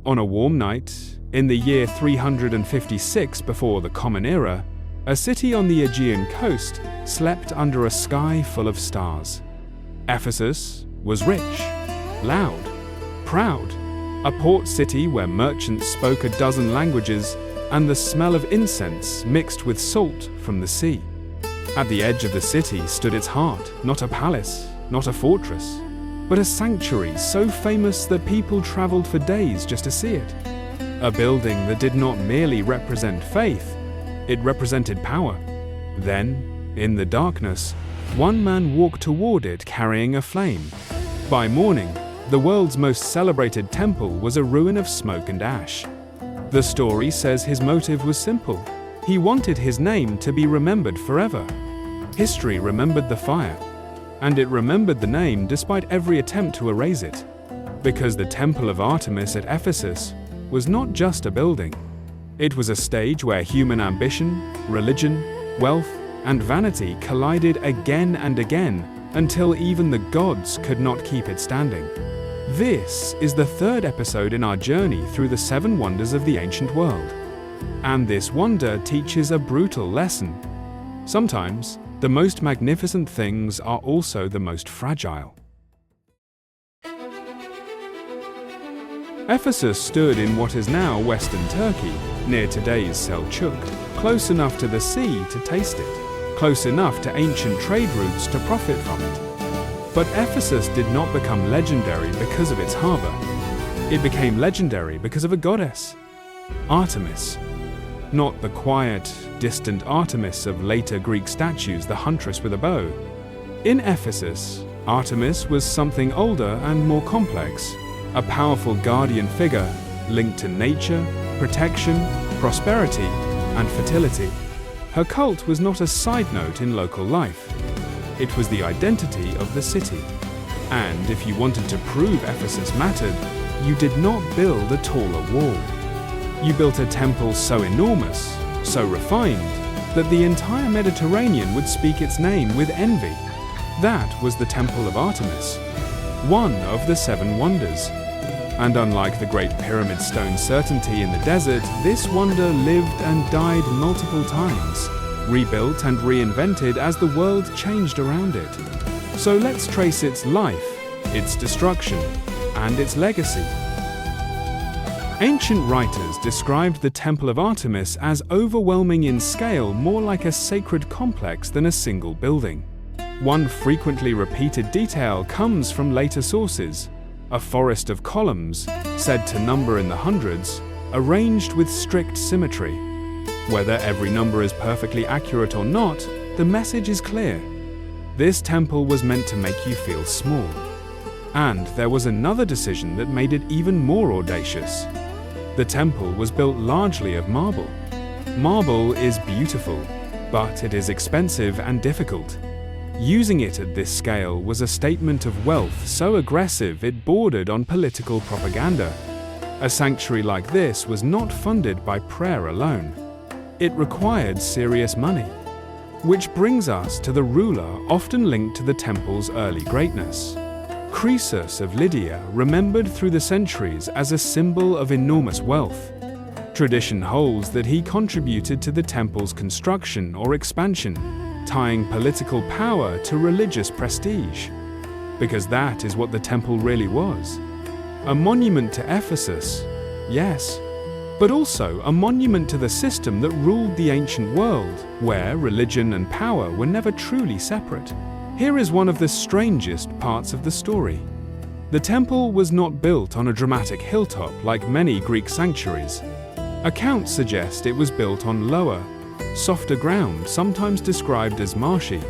On a warm night, in the year 356 before the Common Era, a city on the Aegean coast slept under a sky full of stars. Ephesus was rich, loud, proud, a port city where merchants spoke a dozen languages and the smell of incense mixed with salt from the sea. At the edge of the city stood its heart, not a palace, not a fortress, but a sanctuary so famous that people traveled for days just to see it. A building that did not merely represent faith, it represented power. Then, in the darkness, one man walked toward it carrying a flame. By morning, the world's most celebrated temple was a ruin of smoke and ash. The story says his motive was simple. He wanted his name to be remembered forever. History remembered the fire, and it remembered the name despite every attempt to erase it. Because the Temple of Artemis at Ephesus was not just a building. It was a stage where human ambition, religion, wealth, and vanity collided again and again until even the gods could not keep it standing. This is the third episode in our journey through the 7 wonders of the ancient world. And this wonder teaches a brutal lesson. Sometimes, the most magnificent things are also the most fragile. Ephesus stood in what is now western Turkey, near today's Selçuk, close enough to the sea to taste it, close enough to ancient trade routes to profit from it. But Ephesus did not become legendary because of its harbor. It became legendary because of a goddess, Artemis. Not the quiet, distant Artemis of later Greek statues, the huntress with a bow. In Ephesus, Artemis was something older and more complex, a powerful guardian figure linked to nature, protection, prosperity, and fertility. Her cult was not a side note in local life. It was the identity of the city. And if you wanted to prove Ephesus mattered, you did not build a taller wall. You built a temple so enormous, so refined, that the entire Mediterranean would speak its name with envy. That was the Temple of Artemis, one of the 7 wonders. And unlike the Great Pyramid stone certainty in the desert, this wonder lived and died multiple times, rebuilt and reinvented as the world changed around it. So let's trace its life, its destruction, and its legacy. Ancient writers described the Temple of Artemis as overwhelming in scale, more like a sacred complex than a single building. One frequently repeated detail comes from later sources: a forest of columns, said to number in the hundreds, arranged with strict symmetry. Whether every number is perfectly accurate or not, the message is clear. This temple was meant to make you feel small. And there was another decision that made it even more audacious. The temple was built largely of marble. Marble is beautiful, but it is expensive and difficult. Using it at this scale was a statement of wealth so aggressive it bordered on political propaganda. A sanctuary like this was not funded by prayer alone. It required serious money. Which brings us to the ruler often linked to the temple's early greatness. Croesus of Lydia, remembered through the centuries as a symbol of enormous wealth. Tradition holds that he contributed to the temple's construction or expansion, tying political power to religious prestige. Because that is what the temple really was. A monument to Ephesus, yes, but also a monument to the system that ruled the ancient world, where religion and power were never truly separate. Here is one of the strangest parts of the story. The temple was not built on a dramatic hilltop like many Greek sanctuaries. Accounts suggest it was built on lower, softer ground, sometimes described as marshy.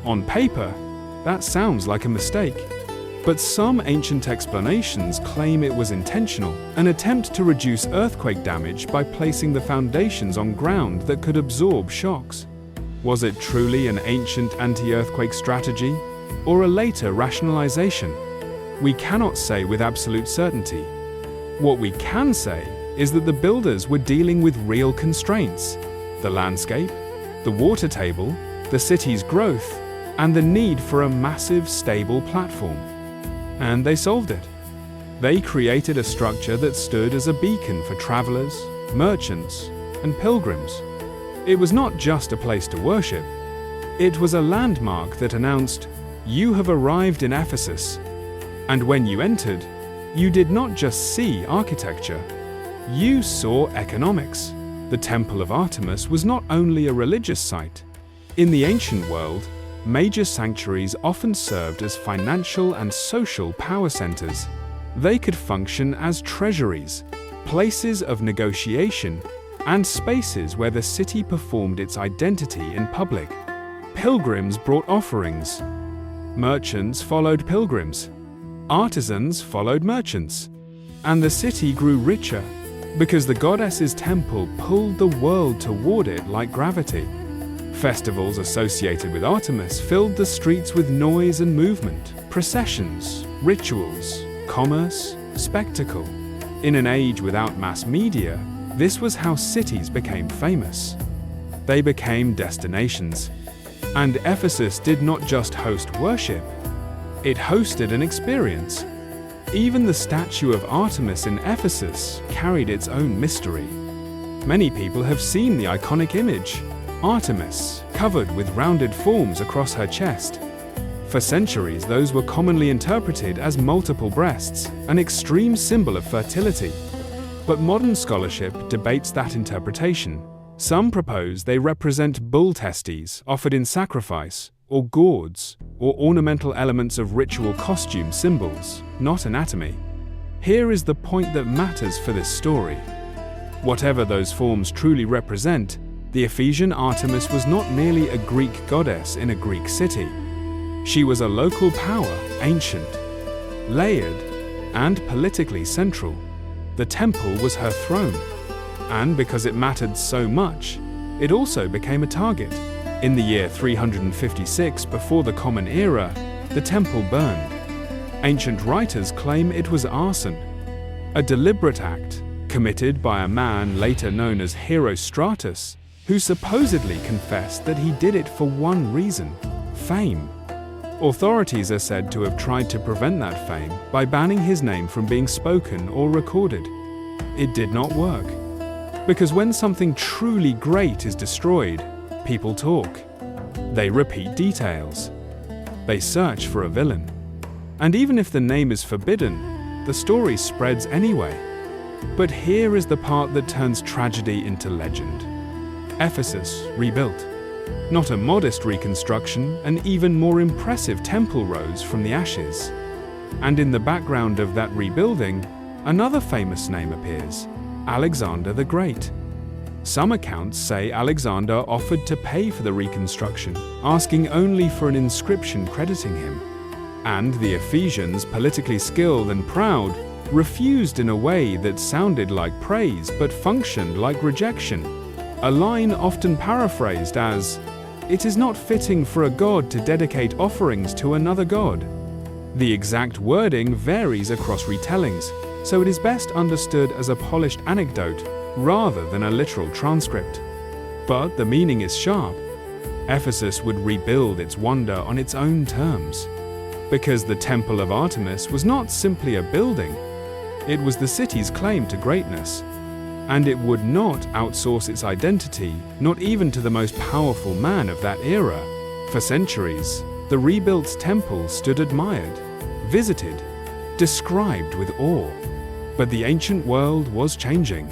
On paper, that sounds like a mistake. But some ancient explanations claim it was intentional, an attempt to reduce earthquake damage by placing the foundations on ground that could absorb shocks. Was it truly an ancient anti-earthquake strategy, or a later rationalization? We cannot say with absolute certainty. What we can say is that the builders were dealing with real constraints: the landscape, the water table, the city's growth, and the need for a massive, stable platform. And they solved it. They created a structure that stood as a beacon for travelers, merchants, and pilgrims. It was not just a place to worship. It was a landmark that announced, "You have arrived in Ephesus." And when you entered, you did not just see architecture. You saw economics. The Temple of Artemis was not only a religious site. In the ancient world, major sanctuaries often served as financial and social power centers. They could function as treasuries, places of negotiation, and spaces where the city performed its identity in public. Pilgrims brought offerings. Merchants followed pilgrims. Artisans followed merchants. And the city grew richer because the goddess's temple pulled the world toward it like gravity. Festivals associated with Artemis filled the streets with noise and movement, processions, rituals, commerce, spectacle. In an age without mass media, this was how cities became famous. They became destinations. And Ephesus did not just host worship, it hosted an experience. Even the statue of Artemis in Ephesus carried its own mystery. Many people have seen the iconic image, Artemis, covered with rounded forms across her chest. For centuries, those were commonly interpreted as multiple breasts, an extreme symbol of fertility. But modern scholarship debates that interpretation. Some propose they represent bull testes offered in sacrifice, or gourds, or ornamental elements of ritual costume symbols, not anatomy. Here is the point that matters for this story. Whatever those forms truly represent, the Ephesian Artemis was not merely a Greek goddess in a Greek city. She was a local power, ancient, layered, and politically central. The temple was her throne. And because it mattered so much, it also became a target. In the year 356 before the Common Era, the temple burned. Ancient writers claim it was arson, a deliberate act committed by a man later known as Herostratus, who supposedly confessed that he did it for one reason: fame. Authorities are said to have tried to prevent that fame by banning his name from being spoken or recorded. It did not work. Because when something truly great is destroyed, people talk. They repeat details. They search for a villain. And even if the name is forbidden, the story spreads anyway. But here is the part that turns tragedy into legend. Ephesus rebuilt. Not a modest reconstruction, an even more impressive temple rose from the ashes. And in the background of that rebuilding, another famous name appears: Alexander the Great. Some accounts say Alexander offered to pay for the reconstruction, asking only for an inscription crediting him. And the Ephesians, politically skilled and proud, refused in a way that sounded like praise but functioned like rejection. A line often paraphrased as, "It is not fitting for a god to dedicate offerings to another god." The exact wording varies across retellings, so it is best understood as a polished anecdote rather than a literal transcript. But the meaning is sharp. Ephesus would rebuild its wonder on its own terms. Because the Temple of Artemis was not simply a building, it was the city's claim to greatness. And it would not outsource its identity, not even to the most powerful man of that era. For centuries, the rebuilt temple stood admired, visited, described with awe. But the ancient world was changing.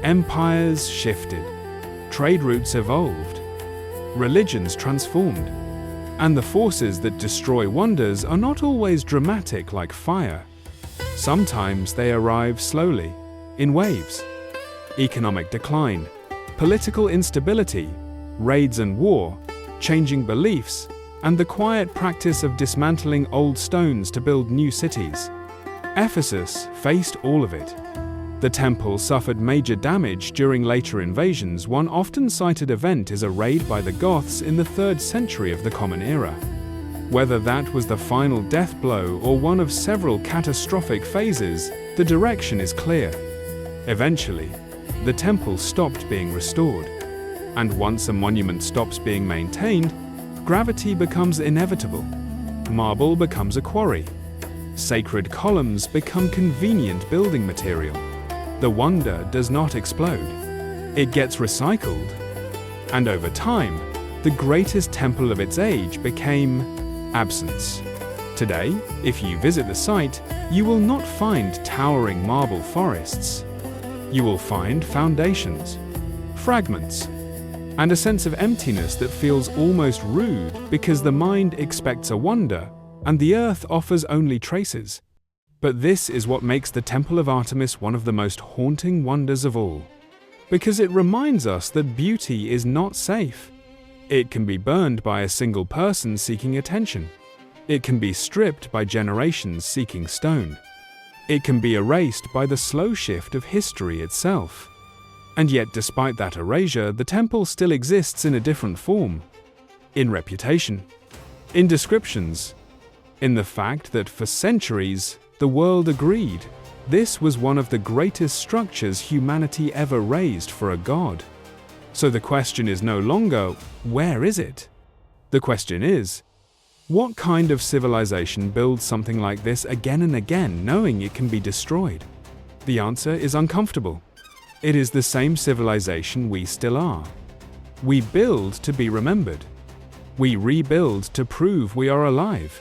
Empires shifted, trade routes evolved, religions transformed. And the forces that destroy wonders are not always dramatic like fire. Sometimes they arrive slowly, in waves. Economic decline, political instability, raids and war, changing beliefs, and the quiet practice of dismantling old stones to build new cities. Ephesus faced all of it. The temple suffered major damage during later invasions. One often cited event is a raid by the Goths in the 3rd century of the Common Era. Whether that was the final death blow or one of several catastrophic phases, the direction is clear. Eventually, the temple stopped being restored. And once a monument stops being maintained, gravity becomes inevitable. Marble becomes a quarry. Sacred columns become convenient building material. The wonder does not explode. It gets recycled. And over time, the greatest temple of its age became absence. Today, if you visit the site, you will not find towering marble forests. You will find foundations, fragments, and a sense of emptiness that feels almost rude because the mind expects a wonder and the earth offers only traces. But this is what makes the Temple of Artemis one of the most haunting wonders of all, because it reminds us that beauty is not safe. It can be burned by a single person seeking attention. It can be stripped by generations seeking stone. It can be erased by the slow shift of history itself. And yet, despite that erasure, the temple still exists in a different form. In reputation, in descriptions, in the fact that for centuries, the world agreed this was one of the greatest structures humanity ever raised for a god. So the question is no longer, where is it? The question is, what kind of civilization builds something like this again and again, knowing it can be destroyed? The answer is uncomfortable. It is the same civilization we still are. We build to be remembered. We rebuild to prove we are alive.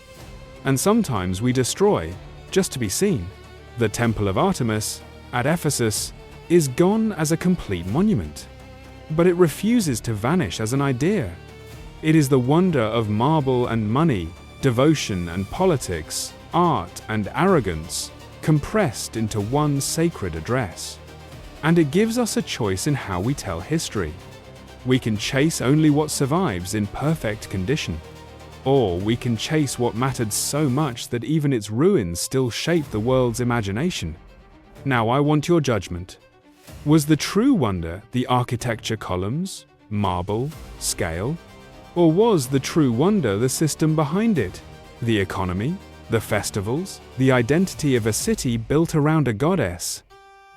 And sometimes we destroy just to be seen. The Temple of Artemis at Ephesus is gone as a complete monument. But it refuses to vanish as an idea. It is the wonder of marble and money, devotion and politics, art and arrogance, compressed into one sacred address. And it gives us a choice in how we tell history. We can chase only what survives in perfect condition, or we can chase what mattered so much that even its ruins still shape the world's imagination. Now I want your judgment. Was the true wonder the architecture, columns, marble, scale? Or was the true wonder the system behind it? The economy, the festivals, the identity of a city built around a goddess?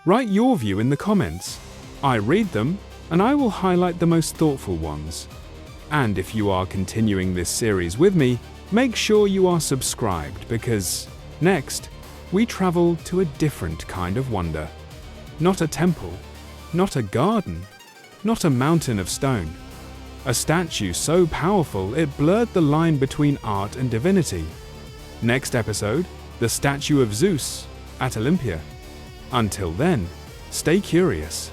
Write your view in the comments. I read them, and I will highlight the most thoughtful ones. And if you are continuing this series with me, make sure you are subscribed because next, we travel to a different kind of wonder. Not a temple, not a garden, not a mountain of stone. A statue so powerful it blurred the line between art and divinity. Next episode, the statue of Zeus at Olympia. Until then, stay curious.